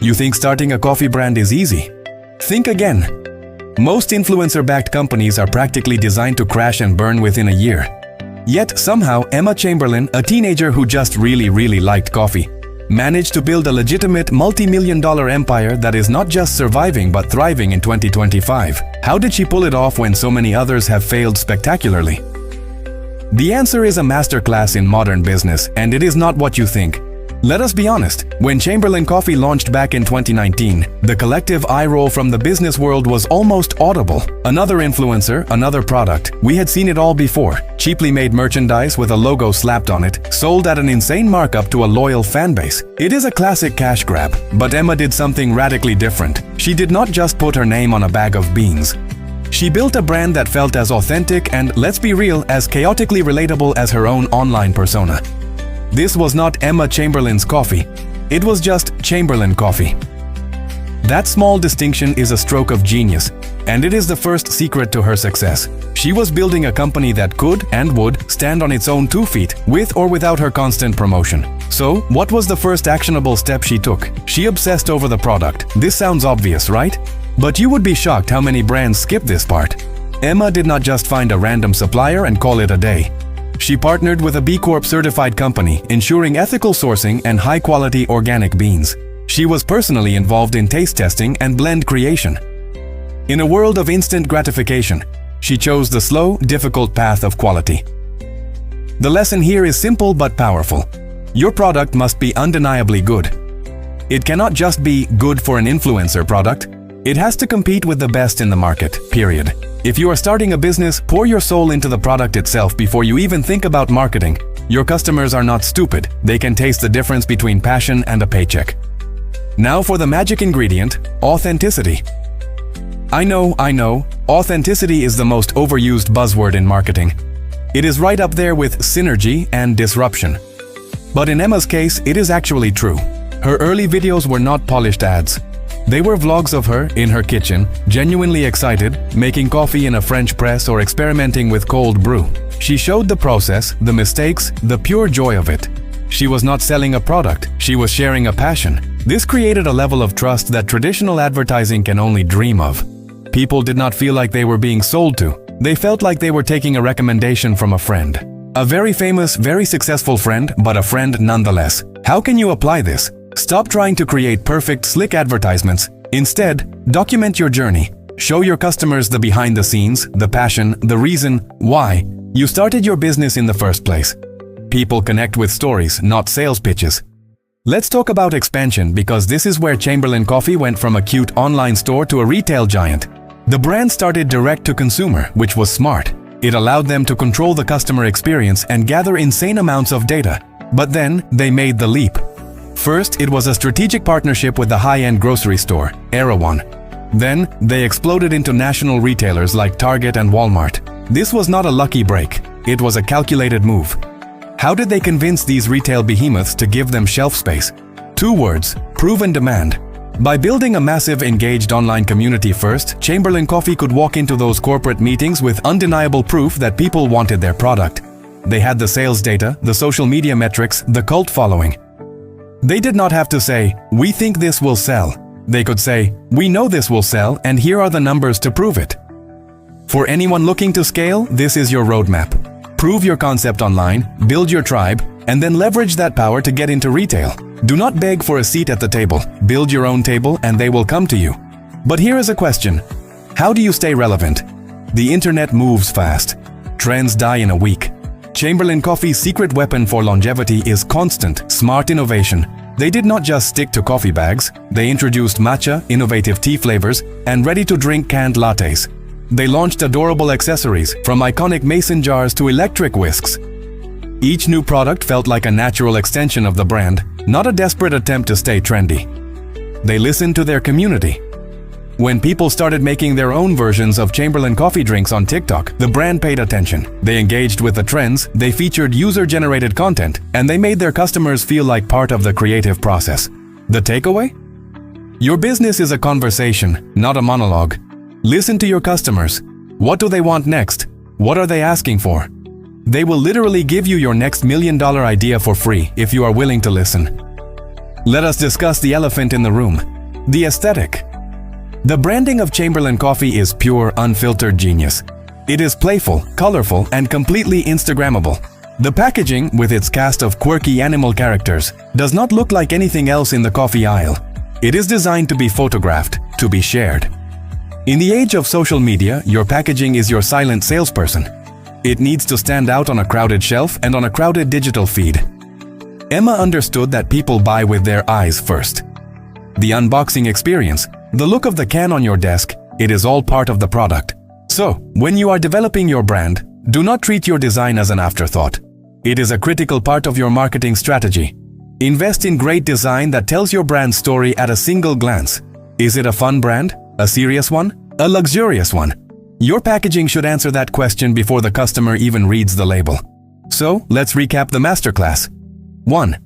You think starting a coffee brand is easy? Think again. Most influencer-backed companies are practically designed to crash and burn within a year. Yet somehow Emma Chamberlain, a teenager who just really liked coffee, managed to build a legitimate multi-million-dollar empire that is not just surviving but thriving in 2025. How did she pull it off when so many others have failed spectacularly? The answer is a masterclass in modern business, and it is not what you think. Let us be honest, when Chamberlain Coffee launched back in 2019, the collective eye roll from the business world was almost audible. Another influencer, another product. We had seen it all before. Cheaply made merchandise with a logo slapped on it, sold at an insane markup to a loyal fan base. It is a classic cash grab, but Emma did something radically different. She did not just put her name on a bag of beans. She built a brand that felt as authentic and, let's be real, as chaotically relatable as her own online persona. This was not Emma Chamberlain's coffee. It was just Chamberlain Coffee. That small distinction is a stroke of genius, and it is the first secret to her success. She was building a company that could and would stand on its own 2 feet, with or without her constant promotion. So, what was the first actionable step she took? She obsessed over the product. This sounds obvious, right? But you would be shocked how many brands skip this part. Emma did not just find a random supplier and call it a day. She partnered with a B Corp certified company, ensuring ethical sourcing and high-quality organic beans. She was personally involved in taste testing and blend creation. In a world of instant gratification, she chose the slow, difficult path of quality. The lesson here is simple but powerful. Your product must be undeniably good. It cannot just be good for an influencer product. It has to compete with the best in the market, period. If you are starting a business, pour your soul into the product itself before you even think about marketing. Your customers are not stupid. They can taste the difference between passion and a paycheck. Now for the magic ingredient, authenticity. I know, authenticity is the most overused buzzword in marketing. It is right up there with synergy and disruption. But in Emma's case, it is actually true. Her early videos were not polished ads. They were vlogs of her in her kitchen, genuinely excited, making coffee in a French press or experimenting with cold brew. She showed the process, the mistakes, the pure joy of it. She was not selling a product, she was sharing a passion. This created a level of trust that traditional advertising can only dream of. People did not feel like they were being sold to. They felt like they were taking a recommendation from a friend. A very famous, very successful friend, but a friend nonetheless. How can you apply this? Stop trying to create perfect, slick advertisements. Instead, document your journey. Show your customers the behind the scenes, the passion, the reason why you started your business in the first place. People connect with stories, not sales pitches. Let's talk about expansion, because this is where Chamberlain Coffee went from a cute online store to a retail giant. The brand started direct to consumer, which was smart. It allowed them to control the customer experience and gather insane amounts of data. But then, they made the leap. First, it was a strategic partnership with the high-end grocery store, Erewhon. Then, they exploded into national retailers like Target and Walmart. This was not a lucky break. It was a calculated move. How did they convince these retail behemoths to give them shelf space? 2 words: proven demand. By building a massive, engaged online community first, Chamberlain Coffee could walk into those corporate meetings with undeniable proof that people wanted their product. They had the sales data, the social media metrics, the cult following. They did not have to say, "We think this will sell." They could say, "We know this will sell, and here are the numbers to prove it." For anyone looking to scale, this is your roadmap. Prove your concept online, build your tribe, and then leverage that power to get into retail. Do not beg for a seat at the table. Build your own table and they will come to you. But here is a question. How do you stay relevant? The internet moves fast. Trends die in a week. Chamberlain Coffee's secret weapon for longevity is constant, smart innovation. They did not just stick to coffee bags. They introduced matcha, innovative tea flavors, and ready-to-drink canned lattes. They launched adorable accessories, from iconic mason jars to electric whisks. Each new product felt like a natural extension of the brand, not a desperate attempt to stay trendy. They listened to their community. When people started making their own versions of Chamberlain coffee drinks on TikTok, the brand paid attention. They engaged with the trends, they featured user-generated content, and they made their customers feel like part of the creative process. The takeaway? Your business is a conversation, not a monologue. Listen to your customers. What do they want next? What are they asking for? They will literally give you your next $1 million idea for free if you are willing to listen. Let us discuss the elephant in the room: the aesthetic. The branding of Chamberlain Coffee is pure, unfiltered genius. It is playful, colorful, and completely Instagrammable. The packaging, with its cast of quirky animal characters, does not look like anything else in the coffee aisle. It is designed to be photographed, to be shared. In the age of social media, your packaging is your silent salesperson. It needs to stand out on a crowded shelf and on a crowded digital feed. Emma understood that people buy with their eyes first. The unboxing experience, the look of the can on your desk, it is all part of the product. So, when you are developing your brand, do not treat your design as an afterthought. It is a critical part of your marketing strategy. Invest in great design that tells your brand story at a single glance. Is it a fun brand? A serious one? A luxurious one? Your packaging should answer that question before the customer even reads the label. So, let's recap the masterclass. 1.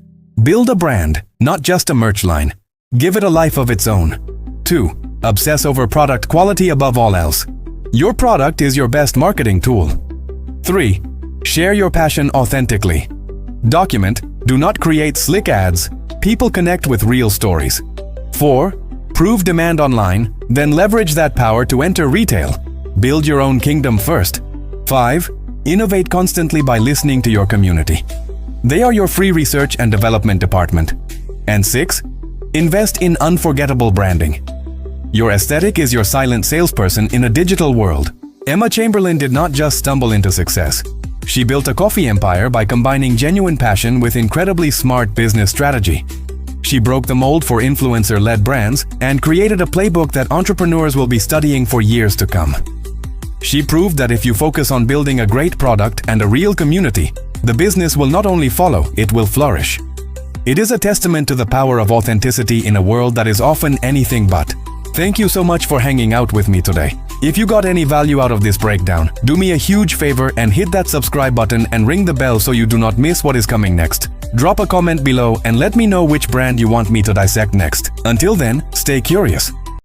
Build a brand, not just a merch line. Give it a life of its own. 2. Obsess over product quality above all else. Your product is your best marketing tool. 3. Share your passion authentically. Document, do not create slick ads. People connect with real stories. 4. Prove demand online, then leverage that power to enter retail. Build your own kingdom first. 5. Innovate constantly by listening to your community. They are your free research and development department. And 6. Invest in unforgettable branding. Your aesthetic is your silent salesperson in a digital world. Emma Chamberlain did not just stumble into success. She built a coffee empire by combining genuine passion with incredibly smart business strategy. She broke the mold for influencer-led brands and created a playbook that entrepreneurs will be studying for years to come. She proved that if you focus on building a great product and a real community, the business will not only follow, it will flourish. It is a testament to the power of authenticity in a world that is often anything but. Thank you so much for hanging out with me today. If you got any value out of this breakdown, do me a huge favor and hit that subscribe button and ring the bell so you do not miss what is coming next. Drop a comment below and let me know which brand you want me to dissect next. Until then, stay curious.